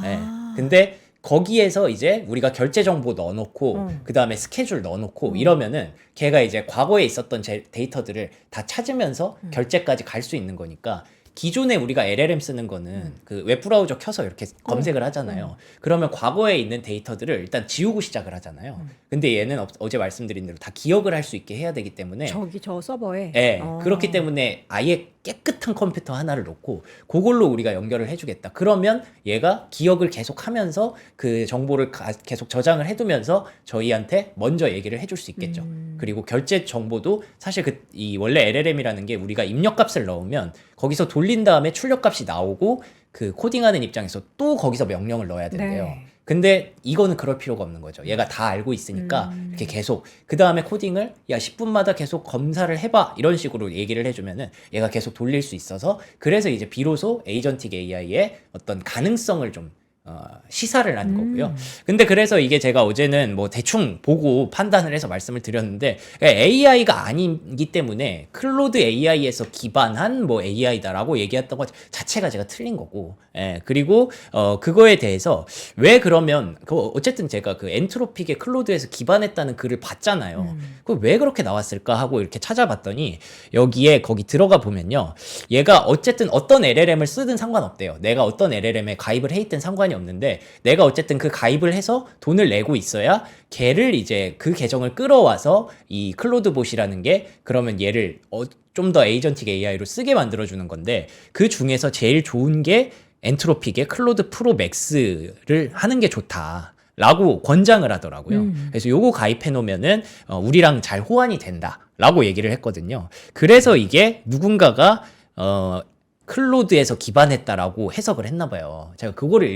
네. 근데 거기에서 이제 우리가 결제 정보 넣어놓고 그 다음에 스케줄 넣어놓고 이러면은 걔가 이제 과거에 있었던 데이터들을 다 찾으면서 결제까지 갈 수 있는 거니까 기존에 우리가 LLM 쓰는 거는 그 웹브라우저 켜서 이렇게 검색을 하잖아요. 그러면 과거에 있는 데이터들을 일단 지우고 시작을 하잖아요. 근데 얘는 어제 말씀드린 대로 다 기억을 할 수 있게 해야 되기 때문에 저 서버에. 네, 그렇기 때문에 아예 깨끗한 컴퓨터 하나를 놓고 그걸로 우리가 연결을 해주겠다. 그러면 얘가 기억을 계속하면서 그 정보를 계속 저장을 해두면서 저희한테 먼저 얘기를 해줄 수 있겠죠. 그리고 결제 정보도 사실 이 원래 LLM이라는 게 우리가 입력값을 넣으면 거기서 돌린 다음에 출력값이 나오고 그 코딩하는 입장에서 또 거기서 명령을 넣어야 된대요. 네. 근데 이거는 그럴 필요가 없는 거죠. 얘가 다 알고 있으니까 이렇게 계속 그 다음에 코딩을 10분마다 계속 검사를 해봐 이런 식으로 얘기를 해주면은 얘가 계속 돌릴 수 있어서 그래서 이제 비로소 에이전틱 AI의 어떤 가능성을 좀 시사를 한 거고요. 근데 그래서 이게 제가 어제는 뭐 대충 보고 판단을 해서 말씀을 드렸는데 AI가 아니기 때문에 클로드 AI에서 기반한 뭐 AI다라고 얘기했던 것 자체가 제가 틀린 거고, 그리고 그거에 대해서 왜 그러면 어쨌든 제가 그 엔트로픽의 클로드에서 기반했다는 글을 봤잖아요. 그 왜 그렇게 나왔을까 하고 이렇게 찾아봤더니 거기 들어가 보면요, 얘가 어쨌든 어떤 LLM을 쓰든 상관없대요. 내가 어떤 LLM에 가입을 해 있든 상관이 없는데 내가 어쨌든 그 가입을 해서 돈을 내고 있어야 걔를 이제 그 계정을 끌어와서 이 클로드봇이라는 게 그러면 얘를 좀 더 에이전틱 AI로 쓰게 만들어주는 건데 그 중에서 제일 좋은 게 엔트로픽의 클로드 프로 맥스를 하는 게 좋다. 라고 권장을 하더라고요. 그래서 요거 가입해 놓으면은 우리랑 잘 호환이 된다라고 얘기를 했거든요. 그래서 이게 누군가가 클로드에서 기반했다라고 해석을 했나 봐요. 제가 그거를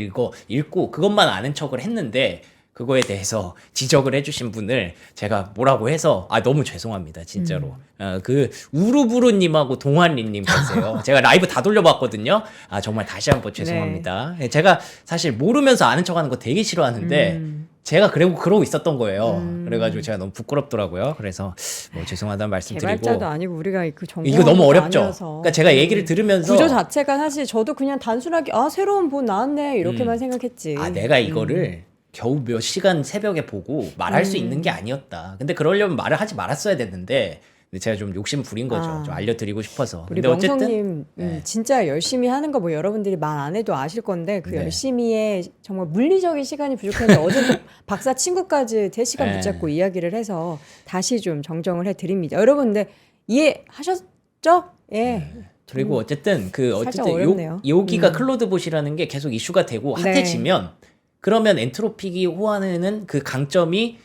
읽고 그것만 아는 척을 했는데 그거에 대해서 지적을 해주신 분을 제가 뭐라고 해서 너무 죄송합니다, 진짜로. 그 우르부르님하고 동환님님 계세요. 제가 라이브 다 돌려봤거든요. 정말 다시 한번 죄송합니다. 네. 제가 사실 모르면서 아는 척하는 거 되게 싫어하는데 제가 그러고 있었던 거예요. 그래가지고 제가 너무 부끄럽더라고요. 그래서 뭐 죄송하다는 말씀드리고. 개발자도 아니고 우리가 그 정보 이거 너무 어렵죠. 아니어서. 그러니까 제가 얘기를 들으면서 구조 자체가 사실 저도 그냥 단순하게 새로운 본 나왔네 이렇게만 생각했지. 내가 이거를 겨우 몇 시간 새벽에 보고 말할 수 있는 게 아니었다. 근데 그러려면 말을 하지 말았어야 됐는데 근데 제가 좀 욕심 부린 거죠. 좀 알려드리고 싶어서. 우리 근데 명성님 진짜 열심히 하는 거 뭐 여러분들이 말 안 해도 아실 건데 그 열심히에 정말 물리적인 시간이 부족했는데 어제 박사 친구까지 3시간 붙잡고 이야기를 해서 다시 좀 정정을 해드립니다. 여러분들 이해하셨죠? 예. 그리고 어쨌든 살짝 어렵네요. 여기가 클로드봇이라는 게 계속 이슈가 되고 핫해지면 그러면 엔트로픽이 호환하는 그 강점이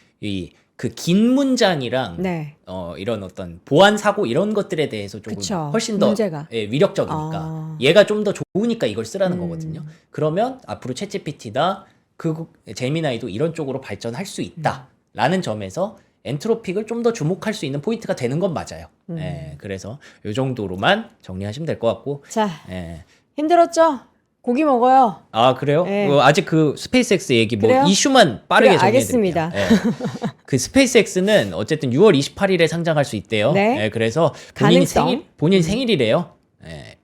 그 긴 문장이랑 이런 어떤 보안 사고 이런 것들에 대해서 조금 훨씬 더 문제가. 위력적이니까 얘가 좀 더 좋으니까 이걸 쓰라는 거거든요. 그러면 앞으로 챗GPT다 제미나이도 이런 쪽으로 발전할 수 있다라는 점에서 엔트로픽을 좀 더 주목할 수 있는 포인트가 되는 건 맞아요. 그래서 이 정도로만 정리하시면 될 것 같고. 자, 힘들었죠? 고기 먹어요. 그래요? 아직 그 스페이스X 얘기 그래요? 이슈만 빠르게 정리해드릴게요. 알겠습니다. 그 스페이스X는 어쨌든 6월 28일에 상장할 수 있대요. 그래서 본인 생일이래요.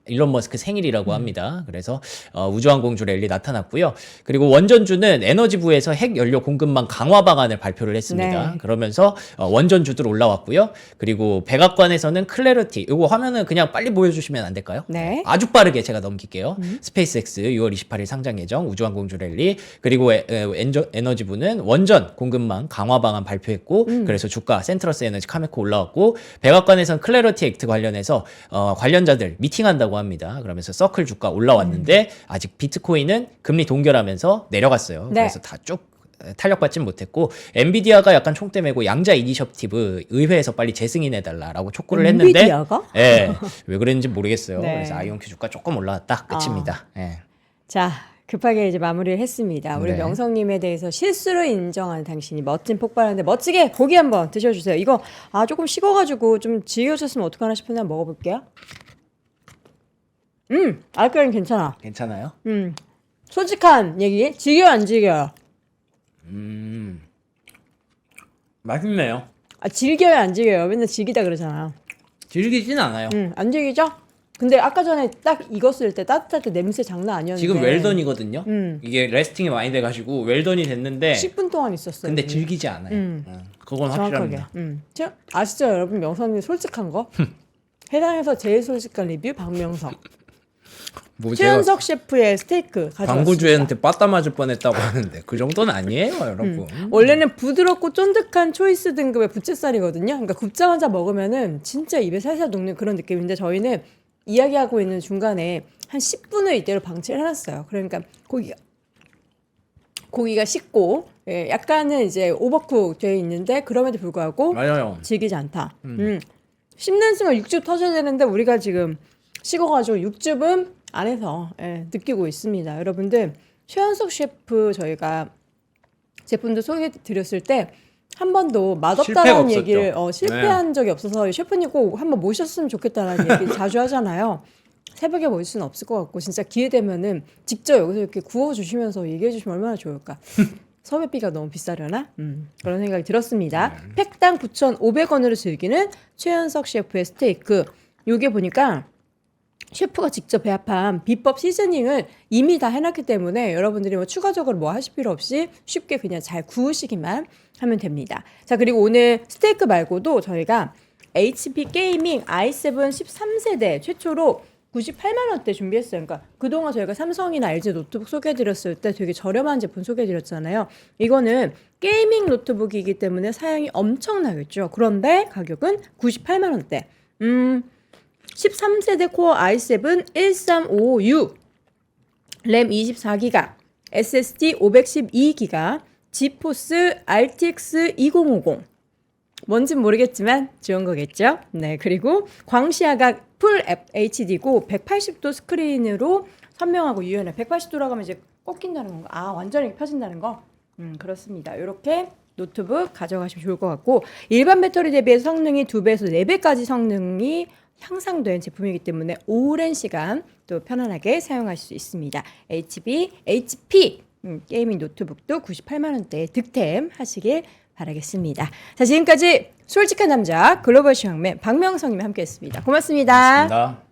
일론 머스크 생일이라고 합니다. 그래서 우주항공주 랠리 나타났고요. 그리고 원전주는 에너지부에서 핵 연료 공급망 강화 방안을 발표를 했습니다. 그러면서 원전주들 올라왔고요. 그리고 백악관에서는 클래리티, 이거 화면은 그냥 빨리 보여주시면 안 될까요? 아주 빠르게 제가 넘길게요. 스페이스X 6월 28일 상장 예정 우주항공주 랠리, 그리고 에너지부는 원전 공급망 강화 방안 발표했고, 그래서 주가 센트러스 에너지 카메코 올라왔고, 백악관에서는 클래리티 액트 관련해서 관련자들 미팅한다고 합니다. 그러면서 서클 주가 올라왔는데 아직 비트코인은 금리 동결하면서 내려갔어요. 그래서 다 쭉 탄력받진 못했고 엔비디아가 약간 총대 메고 양자 이니셔티브 의회에서 빨리 재승인해달라라고 촉구를 했는데 엔비디아가? 예, 왜 그랬는지 모르겠어요. 네. 그래서 아이온큐 주가 조금 올라왔다 끝입니다. 예. 자, 급하게 이제 마무리를 했습니다. 우리 네. 명성님에 대해서 실수를 인정한 당신이 멋진 폭발하는데 멋지게 고기 한번 드셔주세요. 이거 조금 식어가지고 좀 질겨졌으면 어떡하나 싶은데 한번 먹어볼게요. 알까는 괜찮아. 괜찮아요? 솔직한 얘기, 질겨요 안 질겨요? 맛있네요. 질겨요 안 질겨요? 맨날 질기다 그러잖아. 질기진 않아요. 안 질기죠? 근데 아까 전에 딱 익었을 때 따뜻할 때 냄새 장난 아니었는데 지금 웰던이거든요. 이게 레스팅이 많이 돼가지고 웰던이 됐는데 10분 동안 있었어요. 근데 질기지 않아요. 그건 정확하게. 확실합니다. 아시죠 여러분, 명성님 솔직한 거? 해당에서 제일 솔직한 리뷰 박명성. 뭐 최현석 셰프의 스테이크 가져왔습니다. 광고주한테 빠따 맞을 뻔했다고 하는데 그 정도는 아니에요, 여러분. 원래는 부드럽고 쫀득한 초이스 등급의 부채살이거든요. 그러니까 굽자마자 먹으면은 진짜 입에 살살 녹는 그런 느낌인데 저희는 이야기하고 있는 중간에 한 10분을 이대로 방치를 해놨어요. 그러니까 고기가 식고 약간은 이제 오버쿡 되어 있는데 그럼에도 불구하고 맞아요. 질기지 않다. 씹는 순간 육즙 터져야 되는데 우리가 지금 식어가지고 육즙은 안에서 느끼고 있습니다. 여러분들 최현석 셰프 저희가 제품도 소개해드렸을 때 한 번도 실패가 맛없다라는 없었죠. 얘기를 실패한 적이 없어서 셰프님 꼭 한번 모셨으면 좋겠다라는 얘기 자주 하잖아요. 새벽에 모실 수는 없을 것 같고 진짜 기회 되면은 직접 여기서 이렇게 구워주시면서 얘기해 주시면 얼마나 좋을까. 섭외비가 너무 비싸려나? 그런 생각이 들었습니다. 팩당 9,500원으로 즐기는 최현석 셰프의 스테이크. 요게 보니까 셰프가 직접 배합한 비법 시즈닝을 이미 다 해놨기 때문에 여러분들이 뭐 추가적으로 뭐 하실 필요 없이 쉽게 그냥 잘 구우시기만 하면 됩니다. 자, 그리고 오늘 스테이크 말고도 저희가 HP 게이밍 i7 13세대 최초로 98만 원대 준비했어요. 그러니까 그동안 저희가 삼성이나 LG 노트북 소개해드렸을 때 되게 저렴한 제품 소개해드렸잖아요. 이거는 게이밍 노트북이기 때문에 사양이 엄청나겠죠. 그런데 가격은 98만 원대. 13세대 코어 i7 1355U 램 24기가 SSD 512기가 지포스 RTX 2050 뭔진 모르겠지만 좋은 거겠죠. 네, 그리고 광시야각 풀 HD고 180도 스크린으로 선명하고 유연해. 180도라고 하면 이제 꺾인다는 건가? 완전히 펴진다는 거? 그렇습니다. 이렇게 노트북 가져가시면 좋을 것 같고 일반 배터리 대비해서 성능이 2배에서 4배까지 성능이 향상된 제품이기 때문에 오랜 시간 또 편안하게 사용할 수 있습니다. HP 게이밍 노트북도 98만 원대에 득템 하시길 바라겠습니다. 자, 지금까지 솔직한 남자 글로벌 시황맨 박명성님 함께했습니다. 고맙습니다. 고맙습니다.